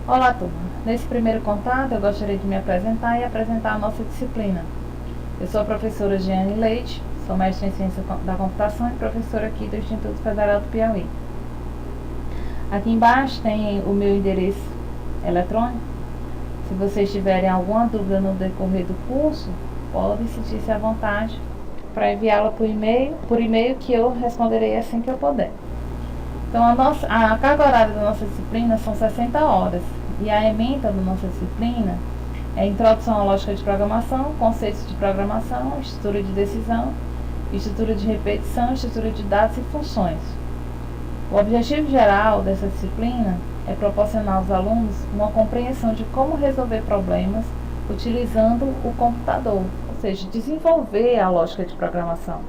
Olá, turma. Nesse primeiro contato, eu gostaria de me apresentar e apresentar a nossa disciplina. Eu sou a professora Jeane Leite, sou mestre em Ciência da Computação e professora aqui do Instituto Federal do Piauí. Aqui embaixo tem o meu endereço eletrônico. Se vocês tiverem alguma dúvida no decorrer do curso, podem sentir-se à vontade para enviá-la por e-mail que eu responderei assim que eu puder. Então, a carga horária da nossa disciplina são 60 horas e a ementa da nossa disciplina é Introdução à Lógica de Programação, Conceitos de Programação, Estrutura de Decisão, Estrutura de Repetição, Estrutura de Dados e Funções. O objetivo geral dessa disciplina é proporcionar aos alunos uma compreensão de como resolver problemas utilizando o computador, ou seja, desenvolver a lógica de programação.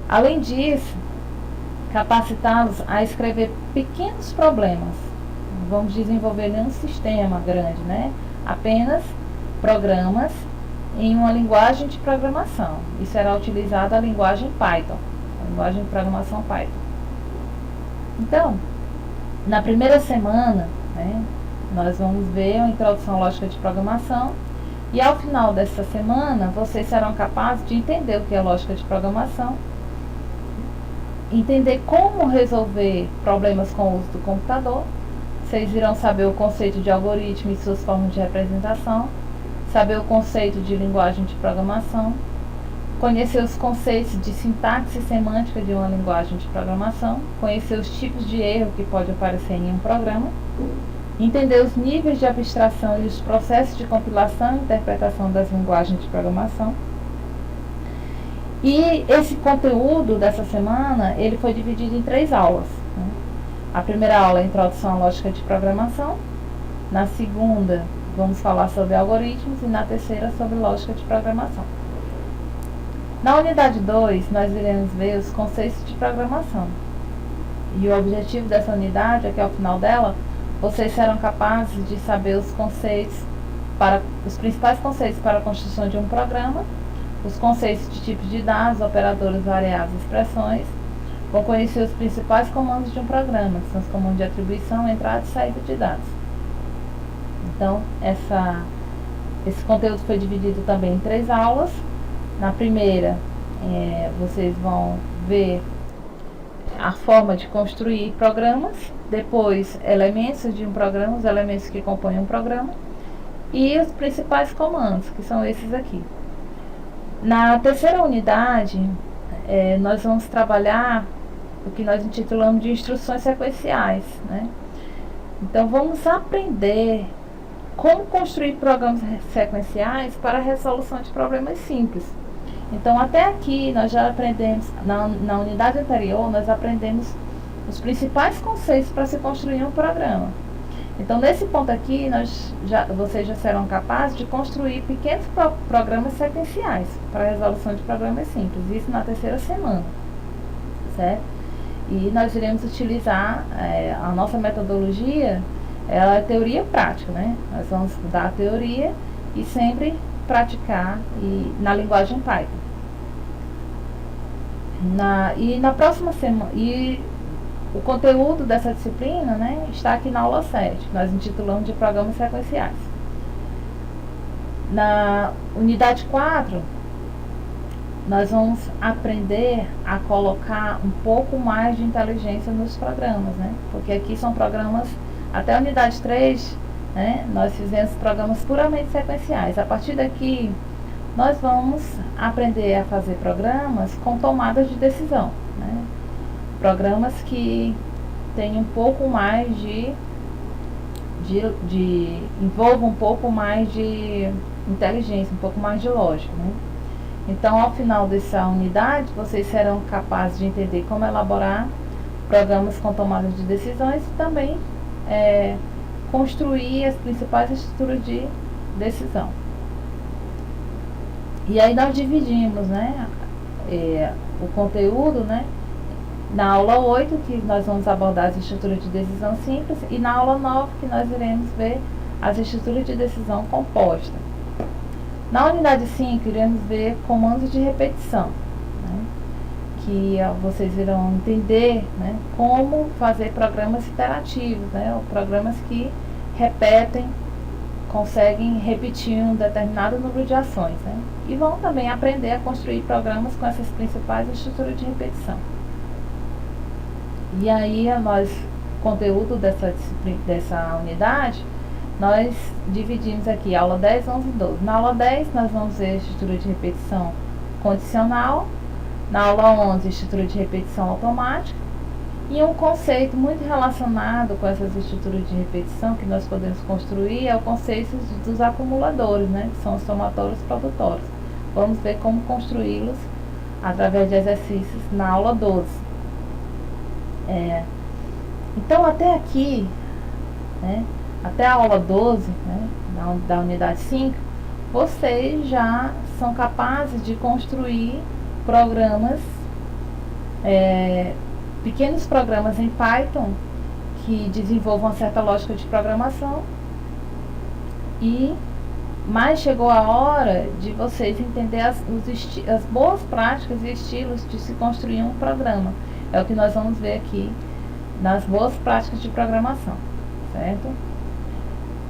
Além disso, capacitá-los a escrever pequenos problemas. Não vamos desenvolver nenhum sistema grande, né? Apenas programas em uma linguagem de programação. E será utilizada a linguagem Python, a linguagem de programação Python. Então, na primeira semana, né, nós vamos ver a introdução à lógica de programação. E ao final dessa semana, vocês serão capazes de entender o que é lógica de programação, entender como resolver problemas com o uso do computador. Vocês irão saber o conceito de algoritmo e suas formas de representação, saber o conceito de linguagem de programação, conhecer os conceitos de sintaxe e semântica de uma linguagem de programação, conhecer os tipos de erro que pode aparecer em um programa, entender os níveis de abstração e os processos de compilação e interpretação das linguagens de programação. E esse conteúdo dessa semana, ele foi dividido em 3 aulas. Né? A primeira aula é a Introdução à Lógica de Programação. Na segunda, vamos falar sobre algoritmos. E na terceira, sobre lógica de programação. Na unidade 2, nós iremos ver os conceitos de programação. E o objetivo dessa unidade é que, ao final dela, vocês serão capazes de saber os principais conceitos para a construção de um programa, os conceitos de tipos de dados, operadores, variáveis e expressões. Vão conhecer os principais comandos de um programa, que são os comandos de atribuição, entrada e saída de dados. Então, esse conteúdo foi dividido também em 3 aulas. Na primeira, vocês vão ver a forma de construir programas, depois elementos de um programa, os elementos que compõem um programa, e os principais comandos, que são esses aqui. Na terceira unidade, nós vamos trabalhar o que nós intitulamos de instruções sequenciais, né? Então, vamos aprender como construir programas sequenciais para a resolução de problemas simples. Então, até aqui, nós já aprendemos, na unidade anterior, nós aprendemos os principais conceitos para se construir um programa. Então, nesse ponto aqui, vocês já serão capazes de construir pequenos programas sequenciais para a resolução de problemas simples. Isso na terceira semana, certo? E nós iremos utilizar a nossa metodologia, ela é teoria prática, né? Nós vamos estudar a teoria e sempre praticar na linguagem Python. Na próxima semana... O conteúdo dessa disciplina, né, está aqui na aula 7, que nós intitulamos de Programas Sequenciais. Na unidade 4, nós vamos aprender a colocar um pouco mais de inteligência nos programas, né? Porque aqui são programas, até a unidade 3, né, nós fizemos programas puramente sequenciais. A partir daqui, nós vamos aprender a fazer programas com tomadas de decisão, né? Programas que têm um pouco mais envolvam um pouco mais de inteligência, um pouco mais de lógica, né? Então, ao final dessa unidade, vocês serão capazes de entender como elaborar programas com tomadas de decisões e também construir as principais estruturas de decisão. E aí nós dividimos, né, o conteúdo, né, na aula 8, que nós vamos abordar as estruturas de decisão simples, e na aula 9, que nós iremos ver as estruturas de decisão composta. Na unidade 5, iremos ver comandos de repetição, né, que vocês irão entender, né, como fazer programas iterativos, né, ou programas que repetem, conseguem repetir um determinado número de ações, né? E vão também aprender a construir programas com essas principais estruturas de repetição. E aí, conteúdo dessa unidade, nós dividimos aqui aula 10, 11 e 12. Na aula 10, nós vamos ver a estrutura de repetição condicional. Na aula 11, estrutura de repetição automática. E um conceito muito relacionado com essas estruturas de repetição que nós podemos construir é o conceito dos acumuladores, né? Que são os somatórios produtores. Vamos ver como construí-los através de exercícios na aula 12. Então, até aqui, né, até a aula 12, né, da unidade 5, vocês já são capazes de construir programas, pequenos programas em Python que desenvolvam uma certa lógica de programação. Mas chegou a hora de vocês entenderem as boas práticas e estilos de se construir um programa. É o que nós vamos ver aqui nas boas práticas de programação, certo?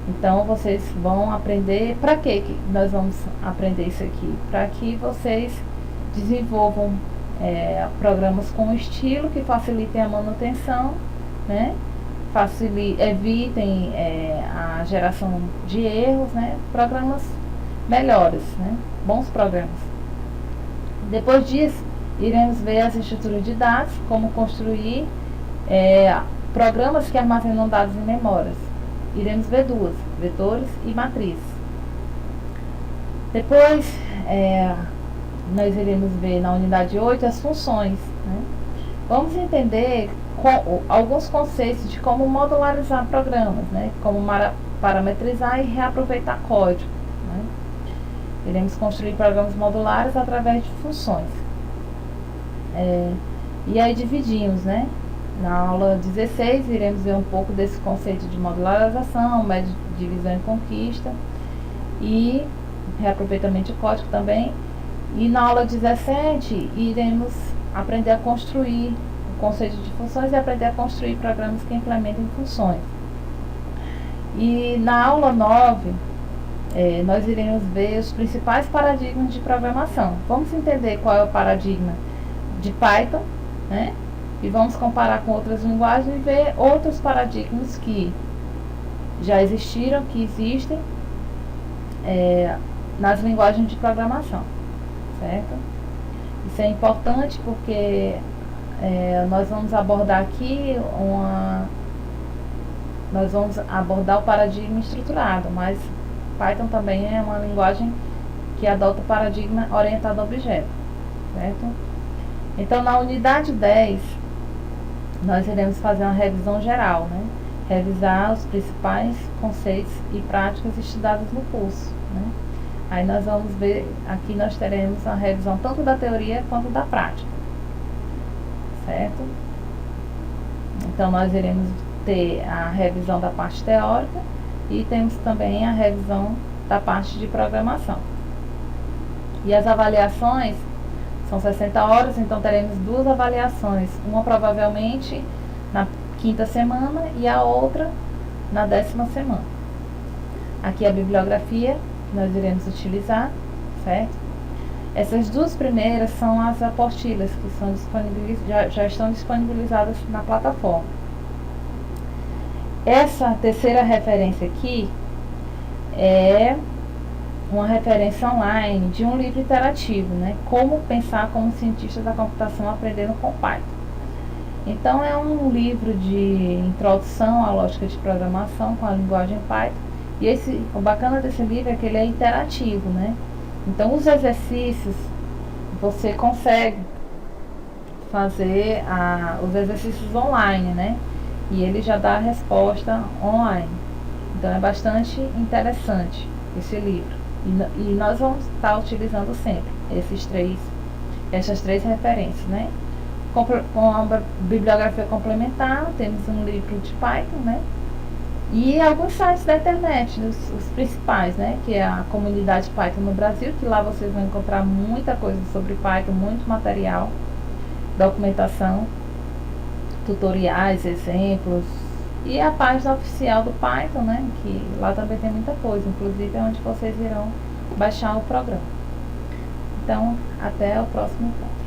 Então, vocês vão aprender. Para que nós vamos aprender isso aqui? Para que vocês desenvolvam programas com estilo que facilitem a manutenção, né? Evitem a geração de erros, né? Programas melhores, né? Bons programas. Depois disso, iremos ver as estruturas de dados, como construir programas que armazenam dados em memórias. Iremos ver duas, vetores e matrizes. Depois, nós iremos ver na unidade 8 as funções, né? Vamos entender alguns conceitos de como modularizar programas, né? Como parametrizar e reaproveitar código, né? Iremos construir programas modulares através de funções. E aí dividimos, né? Na aula 16 iremos ver um pouco desse conceito de modularização, método de divisão e conquista e reaproveitamento de código também. E na aula 17 iremos aprender a construir o conceito de funções e aprender a construir programas que implementem funções. E na aula 9 nós iremos ver os principais paradigmas de programação. Vamos entender qual é o paradigma de Python, né? E vamos comparar com outras linguagens e ver outros paradigmas que já existiram, que existem nas linguagens de programação, certo? Isso é importante porque nós vamos abordar aqui nós vamos abordar o paradigma estruturado, mas Python também é uma linguagem que adota o paradigma orientado a objeto, certo? Então, na unidade 10, nós iremos fazer uma revisão geral, né? Revisar os principais conceitos e práticas estudadas no curso, né? Aí nós vamos ver, aqui nós teremos uma revisão tanto da teoria quanto da prática, certo? Então, nós iremos ter a revisão da parte teórica e temos também a revisão da parte de programação. E as avaliações são 60 horas, então teremos duas avaliações, uma provavelmente na 5ª semana e a outra na 10ª semana. Aqui a bibliografia que nós iremos utilizar, certo? Essas duas primeiras são as apostilas que são já estão disponibilizadas na plataforma. Essa terceira referência aqui é uma referência online de um livro interativo, né? Como pensar como cientista da computação aprendendo com Python. Então, é um livro de introdução à lógica de programação com a linguagem Python. E o bacana desse livro é que ele é interativo, né? Então, os exercícios, você consegue fazer os exercícios online, né? E ele já dá a resposta online. Então, é bastante interessante esse livro. E nós vamos estar utilizando sempre essas três referências, né? Com a bibliografia complementar, temos um livro de Python, né? E alguns sites da internet, os principais, né? Que é a comunidade Python no Brasil, que lá vocês vão encontrar muita coisa sobre Python, muito material, documentação, tutoriais, exemplos E a página oficial do Python, né, que lá também tem muita coisa, inclusive é onde vocês irão baixar o programa. Então, até o próximo encontro.